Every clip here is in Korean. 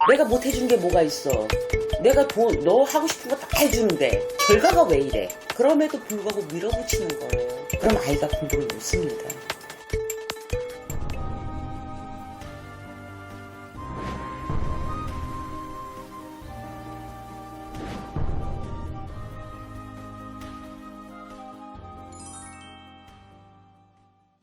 내가 못 해준 게 뭐가 있어. 내가 너 하고 싶은 거 다 해주는데 결과가 왜 이래. 그럼에도 불구하고 밀어붙이는 거예요. 그럼 아이가 공부를 못 씁니다.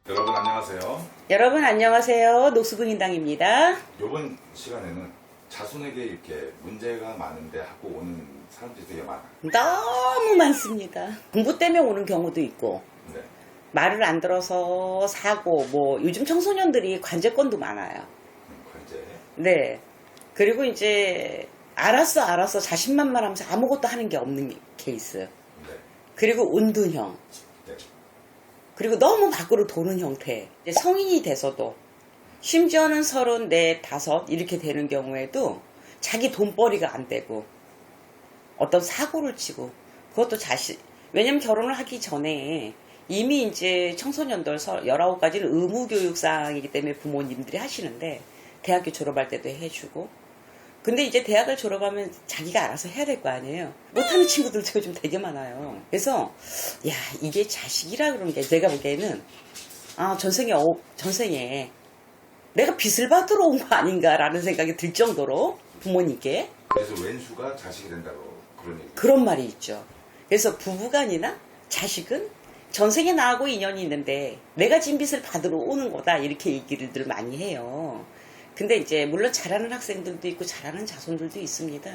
여러분 안녕하세요. 여러분 안녕하세요. 녹수군인당입니다. 이번 시간에는 자손에게 이렇게 문제가 많은데 하고 오는 사람들이 되게 많아요. 너무 많습니다. 공부 때문에 오는 경우도 있고 네. 말을 안 들어서 사고 뭐 요즘 청소년들이 관제권도 많아요. 관제. 네. 그리고 이제 알았어 자신만만하면서 아무것도 하는 게 없는 케이스. 네. 그리고 은둔형. 네. 그리고 너무 밖으로 도는 형태. 이제 성인이 돼서도 심지어는 34, 5 이렇게 되는 경우에도 자기 돈벌이가 안 되고 어떤 사고를 치고 그것도 왜냐면 결혼을 하기 전에 이미 이제 청소년들 19가지는 의무교육사항이기 때문에 부모님들이 하시는데 대학교 졸업할 때도 해주고 근데 이제 대학을 졸업하면 자기가 알아서 해야 될 거 아니에요. 못하는 친구들도 요즘 되게 많아요. 그래서 야 이게 자식이라 그런 게 내가 보기에는 전생에 내가 빚을 받으러 온 거 아닌가라는 생각이 들 정도로 부모님께 그래서 왼수가 자식이 된다고 그런 얘기. 그런 말이 있죠. 그래서 부부간이나 자식은 전생에 나하고 인연이 있는데 내가 진 빚을 받으러 오는 거다 이렇게 얘기를 많이 해요. 근데 이제 물론 잘하는 학생들도 있고 잘하는 자손들도 있습니다.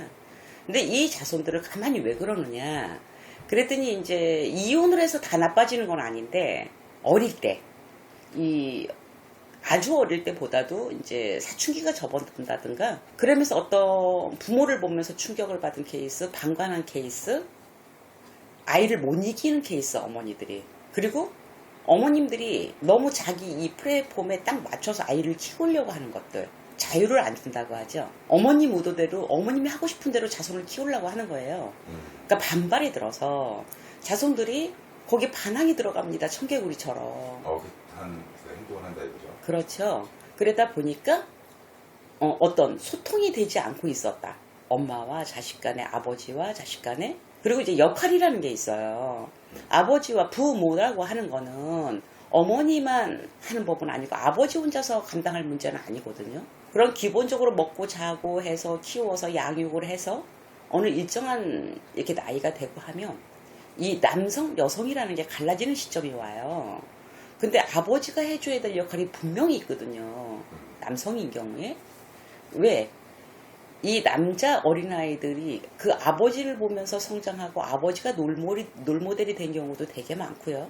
근데 이 자손들을 가만히 왜 그러느냐 그랬더니 이제 이혼을 해서 다 나빠지는 건 아닌데 어릴 때 아주 어릴 때보다도 이제 사춘기가 접어든다든가 그러면서 어떤 부모를 보면서 충격을 받은 케이스, 방관한 케이스, 아이를 못 이기는 케이스 어머니들이 그리고 어머님들이 너무 자기 이 플랫폼에 딱 맞춰서 아이를 키우려고 하는 것들 자유를 안 준다고 하죠. 어머님 의도대로 어머님이 하고 싶은 대로 자손을 키우려고 하는 거예요. 그러니까 반발이 들어서 자손들이 거기 반항이 들어갑니다. 청개구리처럼. 어긋한 행동을 한다 이거죠. 그렇죠. 그러다 보니까 어떤 소통이 되지 않고 있었다. 엄마와 자식 간에 아버지와 자식 간에 그리고 이제 역할이라는 게 있어요. 아버지와 부모라고 하는 거는 어머니만 하는 법은 아니고 아버지 혼자서 감당할 문제는 아니거든요. 그런 기본적으로 먹고 자고 해서 키워서 양육을 해서 어느 일정한 이렇게 나이가 되고 하면 이 남성, 여성이라는 게 갈라지는 시점이 와요. 근데 아버지가 해줘야 될 역할이 분명히 있거든요. 남성인 경우에. 왜? 이 남자 어린아이들이 그 아버지를 보면서 성장하고 아버지가 롤모델이 된 경우도 되게 많고요.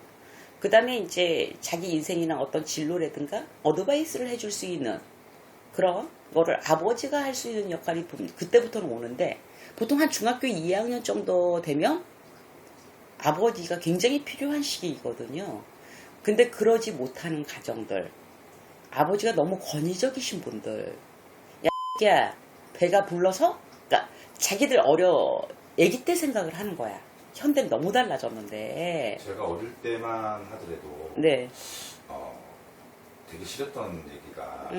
그 다음에 이제 자기 인생이나 어떤 진로라든가 어드바이스를 해줄 수 있는 그런 거를 아버지가 할 수 있는 역할이 그때부터는 오는데 보통 한 중학교 2학년 정도 되면 아버지가 굉장히 필요한 시기이거든요. 근데 그러지 못하는 가정들 아버지가 너무 권위적이신 분들 야 배가 불러서 그러니까 자기들 애기 때 생각을 하는 거야. 현대는 너무 달라졌는데 제가 어릴 때만 하더라도 네. 되게 싫었던 얘기가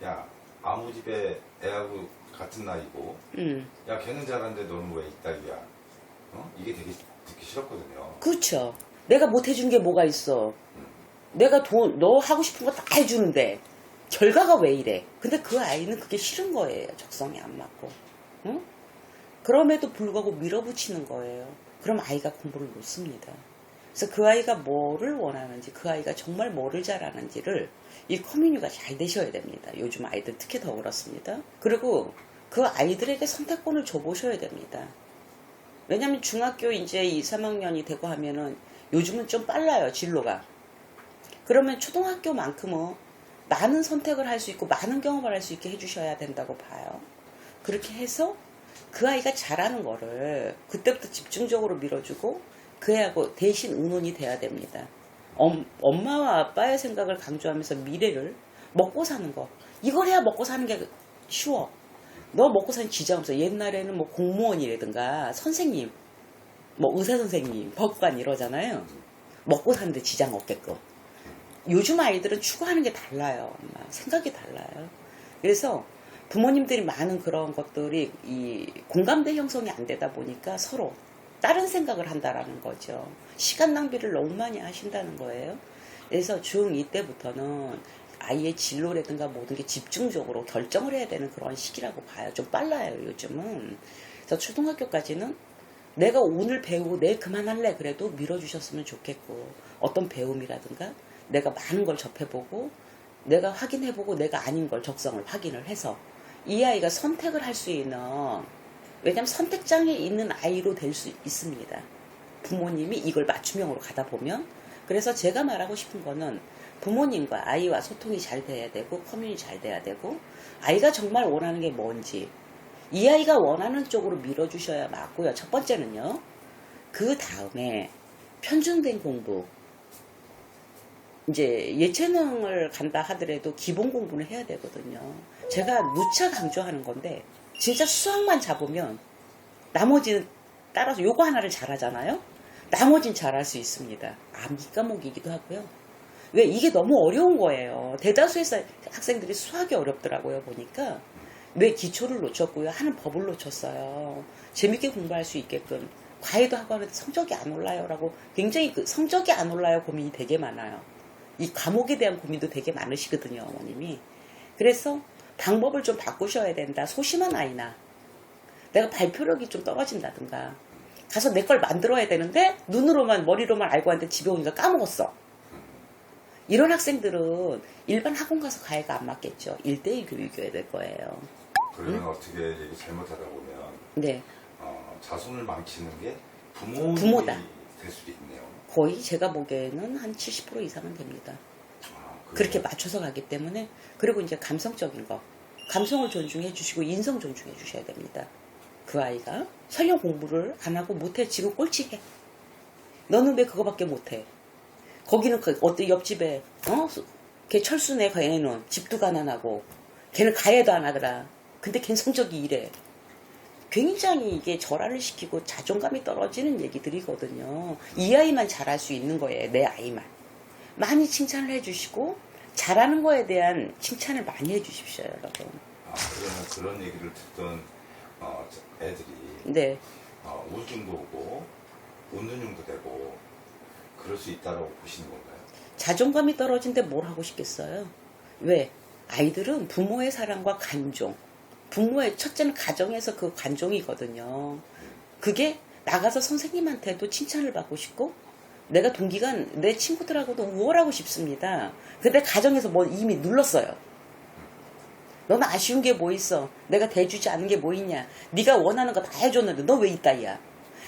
야 아무 집에 애하고 같은 나이고 야 걔는 잘하는데 너는 왜 이따위야. 이게 되게 듣기 싫었거든요. 그렇죠. 내가 못 해준 게 뭐가 있어. 내가 너 하고 싶은 거 다 해주는데 결과가 왜 이래. 근데 그 아이는 그게 싫은 거예요. 적성에 안 맞고. 응? 그럼에도 불구하고 밀어붙이는 거예요. 그럼 아이가 공부를 못 씁니다. 그래서 그 아이가 뭐를 원하는지 그 아이가 정말 뭐를 잘하는지를 이 커뮤니티가 잘 되셔야 됩니다. 요즘 아이들 특히 더 그렇습니다. 그리고 그 아이들에게 선택권을 줘보셔야 됩니다. 왜냐면 중학교 이제 2, 3학년이 되고 하면은 요즘은 좀 빨라요. 진로가. 그러면 초등학교만큼은 많은 선택을 할 수 있고 많은 경험을 할 수 있게 해주셔야 된다고 봐요. 그렇게 해서 그 아이가 잘하는 거를 그때부터 집중적으로 밀어주고 그 애하고 대신 의논이 돼야 됩니다. 엄마와 아빠의 생각을 강조하면서 미래를 먹고 사는 거 이걸 해야 먹고 사는 게 쉬워. 너 먹고 사는 지장 없어. 옛날에는 뭐 공무원이라든가 선생님 뭐 의사 선생님 법관 이러잖아요. 먹고 사는데 지장 없게끔. 요즘 아이들은 추구하는 게 달라요. 생각이 달라요. 그래서 부모님들이 많은 그런 것들이 이 공감대 형성이 안 되다 보니까 서로 다른 생각을 한다라는 거죠. 시간 낭비를 너무 많이 하신다는 거예요. 그래서 중2 때부터는 아이의 진로라든가 모든 게 집중적으로 결정을 해야 되는 그런 시기라고 봐요. 좀 빨라요, 요즘은. 그래서 초등학교까지는 내가 오늘 배우고 내일 그만할래 그래도 밀어주셨으면 좋겠고, 어떤 배움이라든가 내가 많은 걸 접해보고 내가 확인해보고 내가 아닌 걸 적성을 확인을 해서 이 아이가 선택을 할 수 있는, 왜냐하면 선택장애 있는 아이로 될 수 있습니다. 부모님이 이걸 맞춤형으로 가다 보면. 그래서 제가 말하고 싶은 거는 부모님과 아이와 소통이 잘 돼야 되고 커뮤니티 잘 돼야 되고, 아이가 정말 원하는 게 뭔지 이 아이가 원하는 쪽으로 밀어주셔야 맞고요. 첫 번째는요. 그 다음에 편중된 공부, 이제 예체능을 간다 하더라도 기본 공부는 해야 되거든요. 제가 누차 강조하는 건데 진짜 수학만 잡으면 나머지는 따라서 요거 하나를 잘하잖아요. 나머진 잘할 수 있습니다. 암기 과목이기도 하고요. 왜 이게 너무 어려운 거예요. 대다수의 학생들이 수학이 어렵더라고요. 보니까 왜 기초를 놓쳤고요. 하는 법을 놓쳤어요. 재밌게 공부할 수 있게끔. 과외도 하고 하는데 성적이 안 올라요 라고 굉장히 그 성적이 안 올라요 고민이 되게 많아요. 이 과목에 대한 고민도 되게 많으시거든요, 어머님이. 그래서 방법을 좀 바꾸셔야 된다. 소심한 아이나 내가 발표력이 좀 떨어진다든가 가서 내 걸 만들어야 되는데 눈으로만 머리로만 알고 왔는데 집에 오니까 까먹었어. 이런 학생들은 일반 학원 가서 과외가 안 맞겠죠. 1대1 교육이어야 될 거예요. 그러면 어떻게 얘기 잘못하다 보면 네. 자손을 망치는 게 부모님이 부모다. 될 수도 있네요. 거의 제가 보기에는 한 70% 이상은 됩니다. 그렇게 맞춰서 가기 때문에. 그리고 이제 감성적인 거, 감성을 존중해 주시고 인성 존중해 주셔야 됩니다. 그 아이가 설령 공부를 안 하고 못해. 지금 꼴찌해. 너는 왜 그거밖에 못해? 거기는 어떤 옆집에 걔 철수네 걔는 집도 가난하고 걔는 가해도 안 하더라. 근데 걔는 성적이 이래. 굉장히 이게 절하를 시키고 자존감이 떨어지는 얘기들이거든요. 이 아이만 잘할 수 있는 거예요. 내 아이만. 많이 칭찬을 해주시고 잘하는 거에 대한 칭찬을 많이 해주십시오, 여러분. 그러면 그런 얘기를 듣던 애들이 네. 우울증도 오고 운둔증도 되고 그럴 수 있다고 보시는 건가요? 자존감이 떨어진데 뭘 하고 싶겠어요? 왜? 아이들은 부모의 사랑과 간종, 부모의 첫째는 가정에서 그 관종이거든요. 그게 나가서 선생님한테도 칭찬을 받고 싶고 내가 동기간 내 친구들하고도 우월하고 싶습니다. 근데 가정에서 뭐 이미 눌렀어요. 너는 아쉬운 게 뭐 있어? 내가 대주지 않은 게 뭐 있냐? 네가 원하는 거 다 해줬는데 너 왜 이따위야?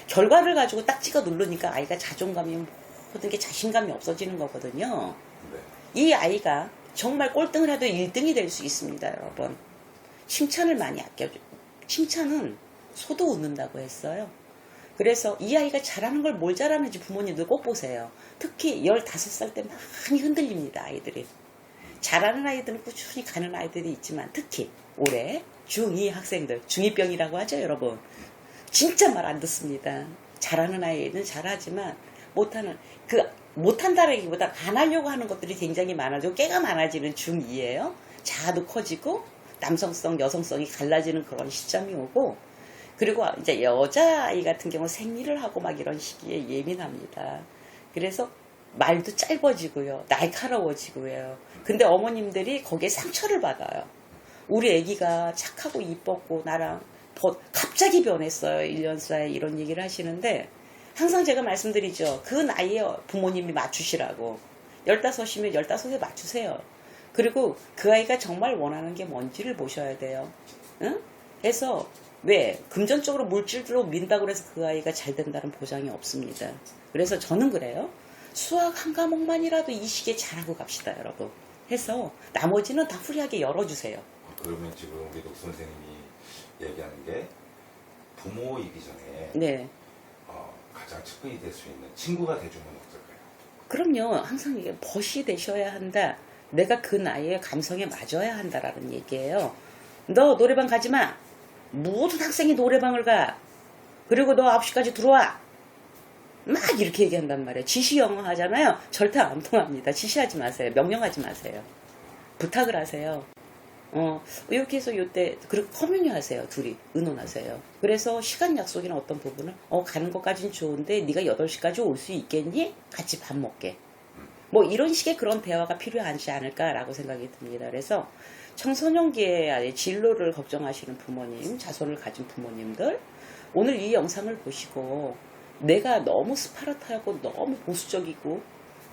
결과를 가지고 딱 찍어 누르니까 아이가 자존감이 모든 게 자신감이 없어지는 거거든요. 네. 이 아이가 정말 꼴등을 해도 1등이 될 수 있습니다, 여러분. 칭찬을 많이 아껴줘. 칭찬은 소도 웃는다고 했어요. 그래서 이 아이가 잘하는 걸 뭘 잘하는지 부모님들 꼭 보세요. 특히 15살 때 많이 흔들립니다, 아이들이. 잘하는 아이들은 꾸준히 가는 아이들이 있지만 특히 올해 중2 학생들, 중2병이라고 하죠, 여러분. 진짜 말 안 듣습니다. 잘하는 아이는 잘하지만 못한다라기보다 안 하려고 하는 것들이 굉장히 많아지고 깨가 많아지는 중2예요. 자아도 커지고 남성성, 여성성이 갈라지는 그런 시점이 오고, 그리고 이제 여자아이 같은 경우 생리를 하고 막 이런 시기에 예민합니다. 그래서 말도 짧아지고요. 날카로워지고요. 근데 어머님들이 거기에 상처를 받아요. 우리 아기가 착하고 이뻤고 나랑 갑자기 변했어요. 1년 사이에 이런 얘기를 하시는데 항상 제가 말씀드리죠. 그 나이에 부모님이 맞추시라고. 15이면 15에 맞추세요. 그리고 그 아이가 정말 원하는 게 뭔지를 보셔야 돼요. 응? 그래서 왜 금전적으로 물질로 민다고 해서 그 아이가 잘 된다는 보장이 없습니다. 그래서 저는 그래요. 수학 한 과목만이라도 이 시기에 잘하고 갑시다, 여러분. 해서 나머지는 다 후리하게 열어주세요. 그러면 지금 우리 녹 선생님이 얘기하는 게 부모이기 전에 네. 가장 측근이 될 수 있는 친구가 돼주면 어떨까요? 그럼요. 항상 이게 벗이 되셔야 한다. 내가 그 나이에 감성에 맞아야 한다라는 얘기예요. 너 노래방 가지 마. 모든 학생이 노래방을 가. 그리고 너 9시까지 들어와. 막 이렇게 얘기한단 말이에요. 지시 영어 하잖아요. 절대 안 통합니다. 지시하지 마세요. 명령하지 마세요. 부탁을 하세요. 이렇게 해서 요때 그렇게 커뮤니 하세요. 둘이 의논하세요. 그래서 시간 약속이나 어떤 부분은 가는 것까진 좋은데 네가 8시까지 올 수 있겠니? 같이 밥 먹게. 뭐 이런 식의 그런 대화가 필요하지 않을까라고 생각이 듭니다. 그래서 청소년기에 진로를 걱정하시는 부모님, 자손을 가진 부모님들, 오늘 이 영상을 보시고 내가 너무 스파르타하고 너무 보수적이고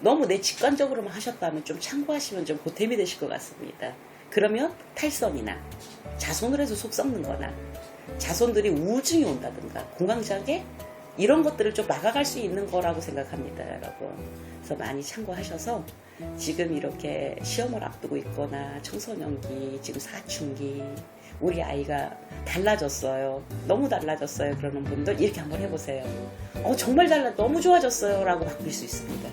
너무 내 직관적으로만 하셨다면 좀 참고하시면 좀 보탬이 되실 것 같습니다. 그러면 탈선이나 자손을 해서 속 썩는 거나 자손들이 우울증이 온다든가 공황장애 이런 것들을 좀 막아갈 수 있는 거라고 생각합니다, 여러분. 그래서 많이 참고하셔서 지금 이렇게 시험을 앞두고 있거나 청소년기, 지금 사춘기, 우리 아이가 달라졌어요. 너무 달라졌어요. 그러는 분들 이렇게 한번 해보세요. 정말 너무 좋아졌어요. 라고 바꿀 수 있습니다.